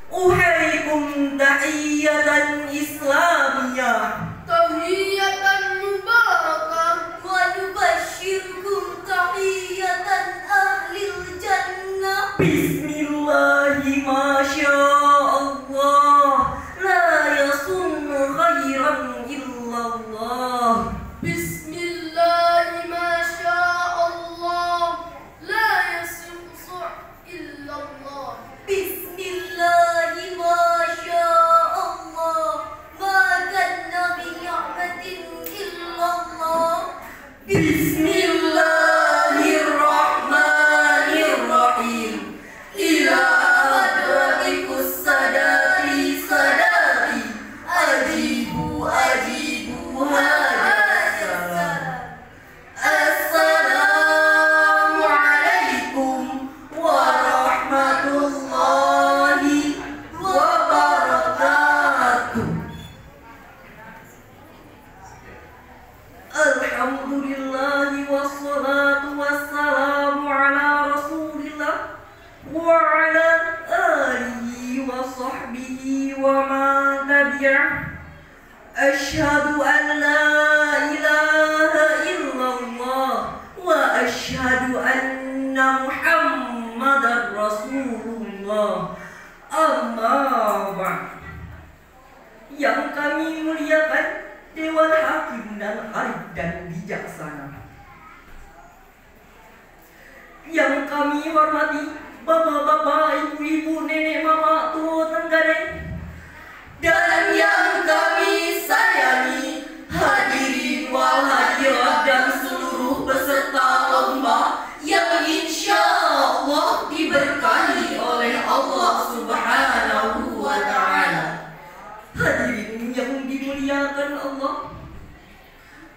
Uhaikum tahiyatan islamiyah. Tahiyatan mubarakah. Wa nubashshirkum tahiyatan ahlil jannah. Bismillahi masyaallah. La yasunnu khairan illallah. Bismillahi masyaallah. La yasunsu illallah. Bismillahi masyaallah. Ma kanna bi ni'matin illallah. Bismillahirrahmanirrahim. Ila hadratikus sadati sadati. Ajibu hadasalam. Assalamualaikum warahmatullahi wabarakatuh. Alhamdulillahi wassalatu wassalamu ala rasulillah wa ala alihi wa sahbihi wa man tabi'ah. Asyhadu an la ilaha illallah wa asyhadu anna muhammadar rasulullah. Amma ba'd. Yang kami muliakan Dewan Hakim dan Arif dan Bijaksana, yang kami hormati bapak-bapak, ibu-ibu, nenek, mama, tua, tenggane, dan yang kami sayangi hadirin wal hadirat dan seluruh peserta lomba yang insya Allah diberkahi oleh Allah Subhanahu wa Ta'ala. Hadirin yang dimuliakan Allah,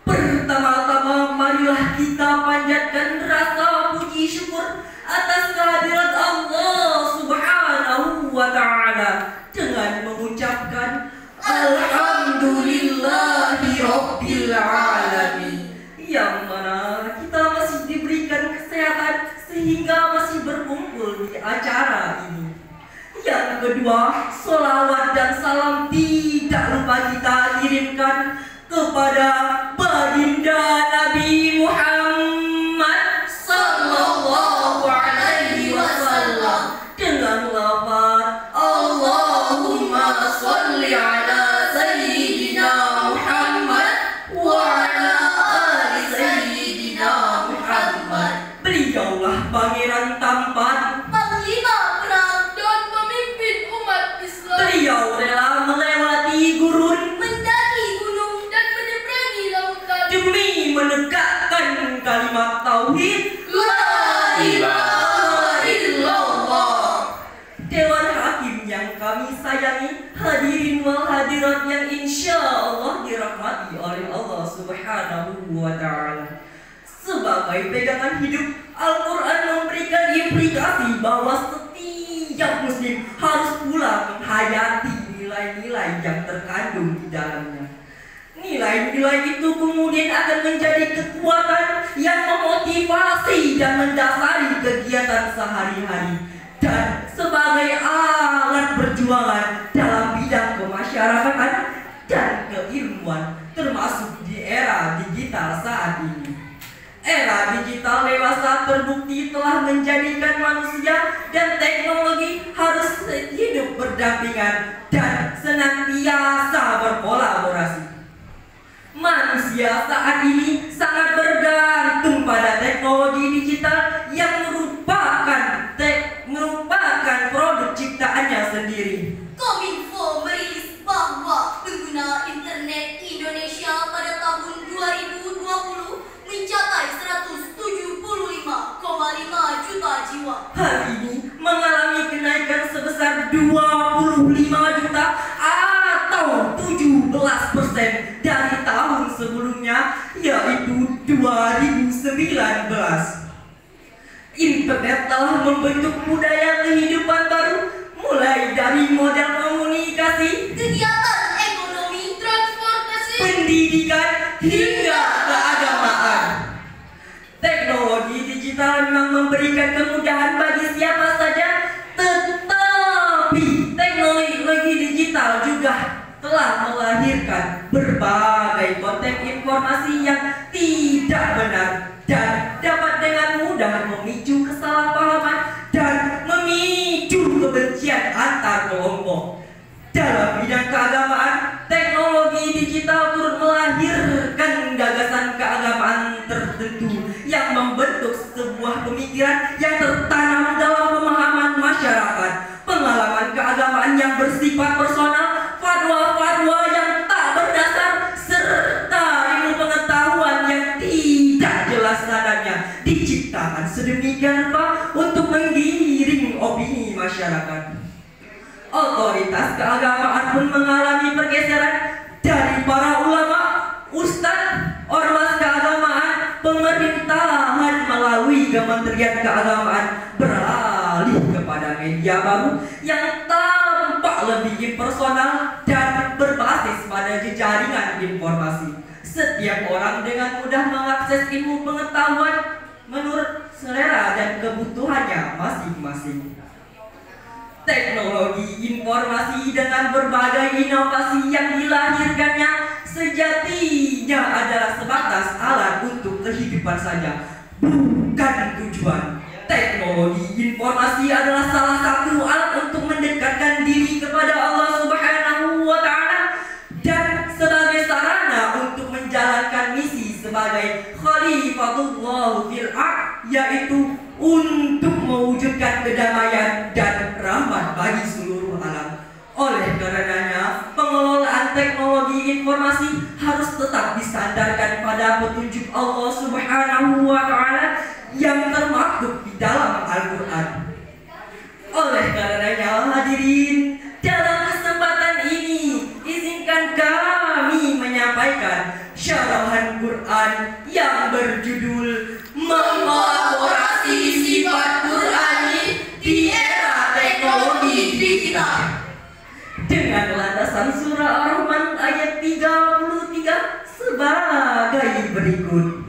pertama-tama marilah kita panjatkan rasa puji syukur atas kehadirat Allah Subhanahu wa Ta'ala dengan mengucapkan Alhamdulillahi Rabbil Alamin, yang mana kita masih diberikan kesehatan sehingga masih berkumpul di acara ini. Yang kedua, sholawat dan salam tidak lupa kita kirimkan kepada baginda Nabi Muhammad sallallahu alaihi wasallam dengan lafaz Allahumma sholli ala sayyidina Muhammad wa ala ali sayyidina Muhammad. Beliaulah pangeran tampan, Panglima perang, Dan pemimpin umat Islam. beliau rela melewati gurun mendaki gunung, Dan menyeberangi lautan. demi menegakkan kalimat tauhid la ilaha illallah. Dewan Hakim yang kami sayangi, hadirin wal hadirat yang insya Allah dirahmati oleh Allah Subhanahu wa Ta'ala. Sebagai pegangan hidup, Al-Quran memberikan implikasi bahwa setiap muslim harus pula menghayati nilai-nilai yang terkandung di dalamnya. Nilai-nilai itu kemudian akan menjadi kekuatan yang memotivasi dan mendasari kegiatan sehari-hari, dan sebagai alat perjuangan dalam bidang kemasyarakatan dan keilmuan, termasuk di era digital saat ini. Era digital dewasa terbukti telah menjadikan manusia dan teknologi harus hidup berdampingan dan senantiasa berkolaborasi. Manusia saat ini sangat bergantung pada teknologi digital yang merupakan produk ciptaannya sendiri. Kominfo merilis bahwa pengguna internet Indonesia pada tahun 2020 mencapai 175,5 juta jiwa. Hal ini mengalami kenaikan sebesar 25 juta atau 17% dari tahun sebelumnya, yaitu 2019. Internet telah membentuk budaya kehidupan baru, mulai dari model komunikasi, Kegiatan ekonomi, Transportasi. pendidikan, hingga keagamaan. Teknologi digital memang memberikan kemudahan bagi siapa saja, tetapi teknologi telah melahirkan berbagai konten informasi yang tidak benar dan dapat dengan mudah memicu kesalahpahaman dan memicu kebencian antar kelompok. Dalam bidang keagamaan, teknologi digital turut melahirkan gagasan keagamaan tertentu yang membentuk sebuah pemikiran yang tertanam dalam pemahaman masyarakat. Pengalaman keagamaan yang bersifat personal, fatwa-fatwa yang tak berdasar, serta ilmu pengetahuan yang tidak jelas nadanya diciptakan sedemikian rupa untuk menggiring opini masyarakat. Otoritas keagamaan pun mengalami pergeseran dari para ulama, ustadz, ormas keagamaan, pemerintahan melalui Kementerian Keagamaan beralih kepada media baru yang tampak lebih impersonal dan berbasis pada jejaringan informasi. Setiap orang dengan mudah mengakses ilmu pengetahuan menurut selera dan kebutuhannya masing-masing. Teknologi informasi dengan berbagai inovasi yang dilahirkannya sejatinya adalah sebatas alat untuk kehidupan saja, bukan tujuan. Teknologi informasi adalah salah satu alat untuk mendekatkan diri kepada Allah Subhanahu wa Ta'ala dan sebagai sarana untuk menjalankan misi sebagai Khalifatullah fil ardh, yaitu untuk mewujudkan kedamaian dan rahmat bagi seluruh alam. Oleh karenanya, pengelolaan teknologi informasi harus tetap disandarkan pada petunjuk Allah Subhanahu wa Ta'ala yang termaktub di dalam Al-Quran. Oleh karenanya, hadirin, dalam kesempatan ini izinkan kami menyampaikan syarahan Quran yang berjudul Mengelaborasi Sifat Qurani di Era Teknologi Digital dengan landasan surah Ar-Rahman ayat 33 sebagai berikut.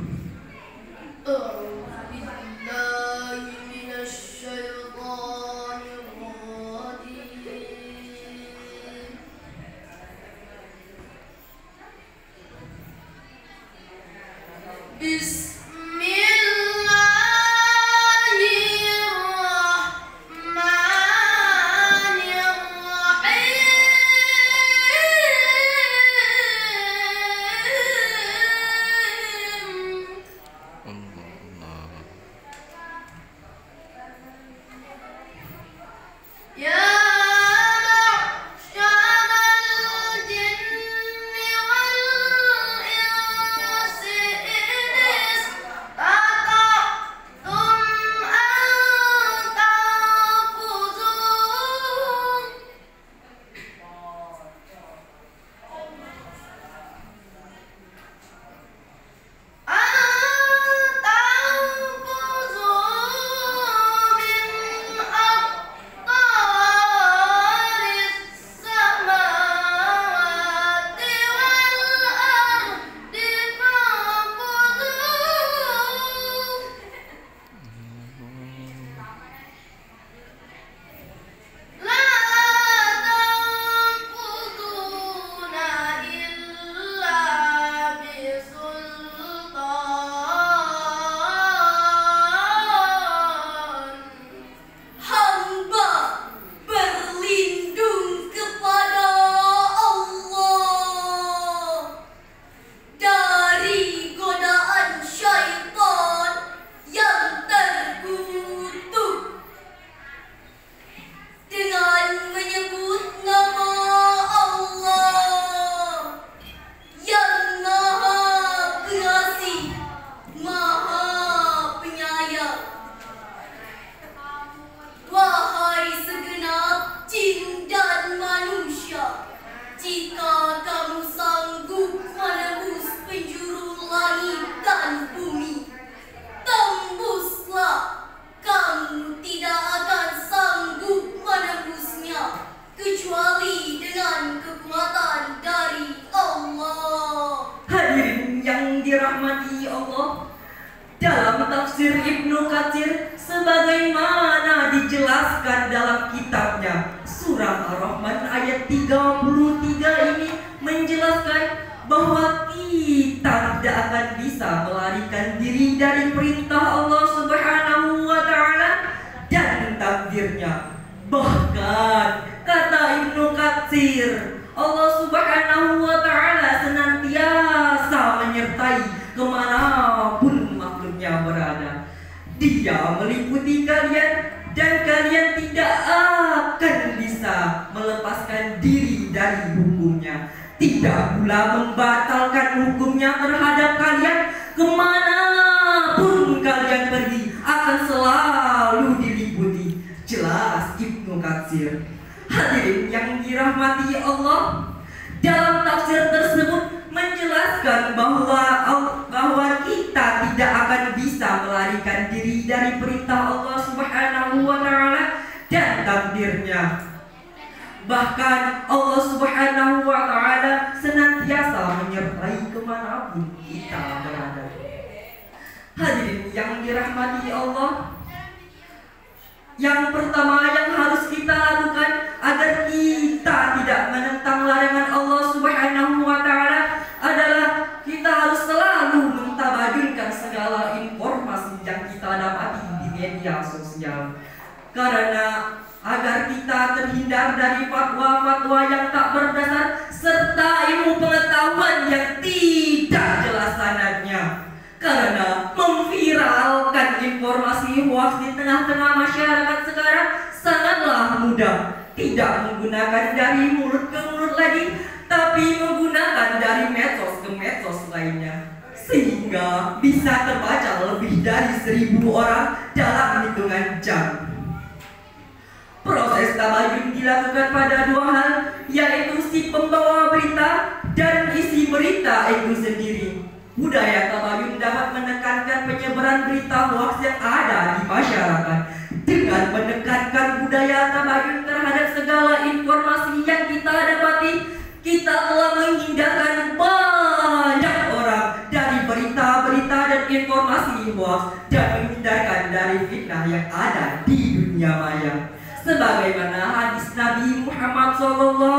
dirahmati Allah. Dalam tafsir Ibnu Katsir sebagaimana dijelaskan dalam kitabnya Surah Ar-Rahman ayat 33 ini menjelaskan bahwa kita tidak akan bisa melarikan diri dari perintah Allah Subhanahu wa Ta'ala dan takdirnya. Bahkan kata Ibnu Katsir, Allah Subhanahu wa Ta'ala senantiasa menyertai kemanapun makhluknya berada. Dia meliputi kalian dan kalian tidak akan bisa melepaskan diri dari hukumnya. Tidak pula membatalkan hukumnya terhadap kalian. Kemanapun kalian pergi akan selalu diliputi. Jelas Ibnu Katsir. Hadirin yang dirahmati Allah, dalam tafsir tersebut menjelaskan bahwa kita tidak akan bisa melarikan diri dari perintah Allah Subhanahu wa Ta'ala dan takdirnya. Bahkan Allah Subhanahu wa Ta'ala senantiasa menyertai kemanapun kita berada. Hadirin yang dirahmati Allah, yang pertama yang harus kita lakukan agar kita tidak menentang larangan Allah Subhanahu wa Ta'ala adalah kita harus selalu mentabadilkan segala informasi yang kita dapati di media sosial. Karena agar kita terhindar dari fatwa-fatwa yang tak berdasar serta ilmu pengetahuan yang tidak jelas sanadnya. Karena memviralkan informasi hoax di tengah-tengah masyarakat sekarang sangatlah mudah. Tidak menggunakan dari mulut ke mulut lagi, tapi menggunakan dari medsos ke medsos lainnya. Sehingga bisa terbaca lebih dari 1.000 orang dalam hitungan jam. Proses tabayun dilakukan pada 2 hal, yaitu si pembawa berita dan isi berita itu sendiri. Budaya tabayun dapat menekankan penyebaran berita hoax yang ada di masyarakat. Dengan menekankan budaya tabayun terhadap segala informasi yang kita dapati, kita telah menghindarkan banyak orang dari berita-berita dan informasi hoax dan menghindarkan dari fitnah yang ada di dunia maya. Sebagaimana hadis Nabi Muhammad SAW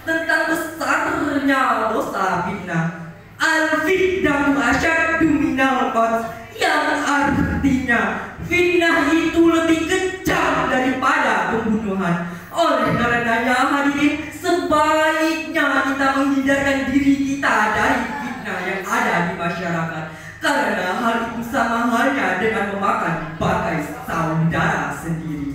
tentang besarnya dosa fitnah. Al-fitnatu asyaddu minal qatl, yang artinya fitnah itu lebih kejam daripada pembunuhan. Oleh karenanya hadirin, sebaiknya kita menghindarkan diri kita dari fitnah yang ada di masyarakat. Karena hal itu sama halnya dengan memakan bangkai saudara sendiri.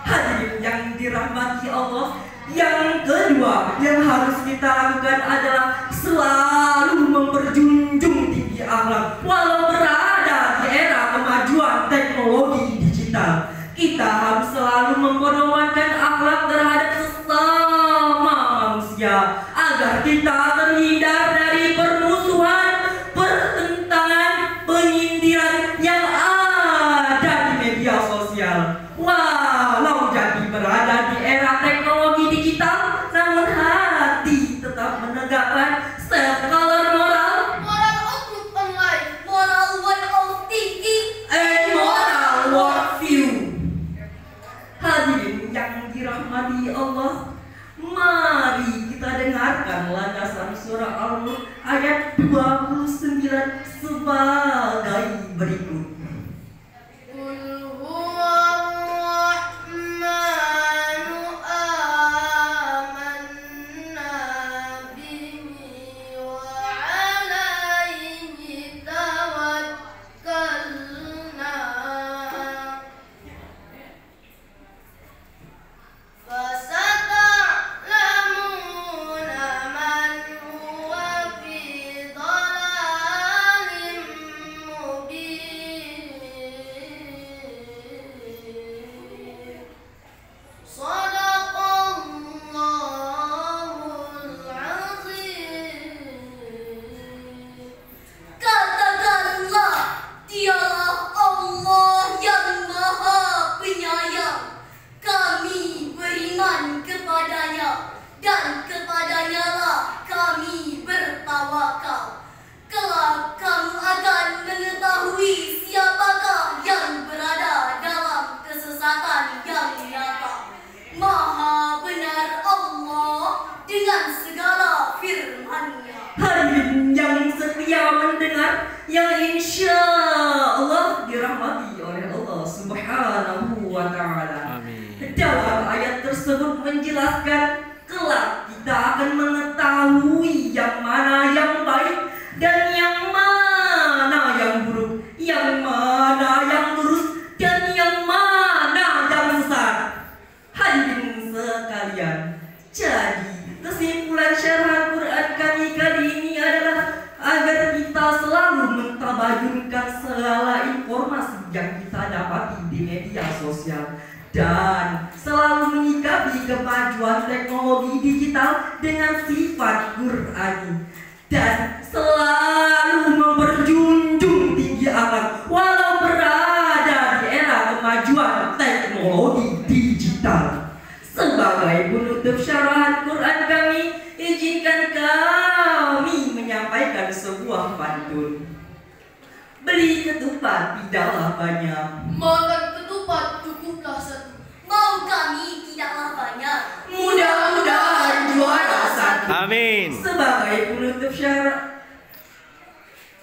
Hadirin yang dirahmati Allah, yang kedua yang harus kita lakukan adalah selalu memperjunjung tinggi akhlak. Walau berada di era kemajuan teknologi digital, kita harus selalu memperdombakan akhlak terhadap sesama manusia agar kita terhindar dari permusuhan, pertentangan, penyindiran yang ada di media sosial. Walau jadi berada di era teknologi digital, namun hati tetap menegakkan self-color moral, Moral outlook on life. Moral way of thinking. and moral worldview. Hadirin yang dirahmati Allah, mari kita dengarkan landasan surah Al-Mulk ayat 29 sebagai berikut. Qul huwar-rahmanu amanna bihi wa 'alaihi tawakkalna. Fasata'lamuna man huwa fi dhalalin mubin. yang insya Allah dirahmati oleh Allah Subhanahu wa Ta'ala. Dalam ayat tersebut menjelaskan kelak kita akan mengetahui yang mana yang baik dan yang mana yang buruk, yang mana yang lurus dan yang mana yang sesat. Hadirin sekalian, jadi kesimpulan syarah Quran kami kali ini adalah agar kita selalu mentabayunkan segala informasi yang kita dapati di media sosial dan selalu menyikapi kemajuan teknologi digital dengan sifat Qur'ani dan selalu memperjunjung tinggi akhlak walau berada di era kemajuan teknologi digital. Sebagai penutup syarahan Quran kami, izinkan kami menyampaikan sebuah pantun. Beli ketupat tidaklah banyak, Makan ketupat cukuplah satu. Mau kami tidaklah banyak. mudah-mudahan juara satu. Amin. Sebagai penutup syarah,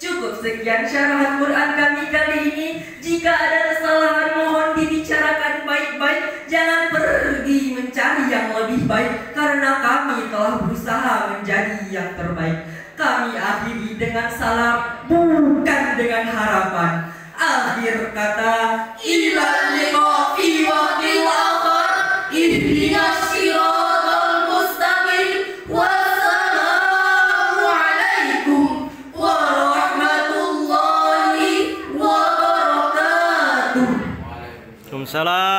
cukup sekian syarahan Quran kami kali ini. Jika ada kesalahan mohon dibicarakan baik-baik. Jangan pergi mencari yang lebih baik, karena kami telah berusaha menjadi yang terbaik. Kami akhiri dengan salam, bukan dengan harapan. Akhir kata, ilal liqa'i waqtil akhir, ihdinas siratal mustaqim. Wassalamu alaikum warahmatullahi wabarakatuh. Waalaikumsalam.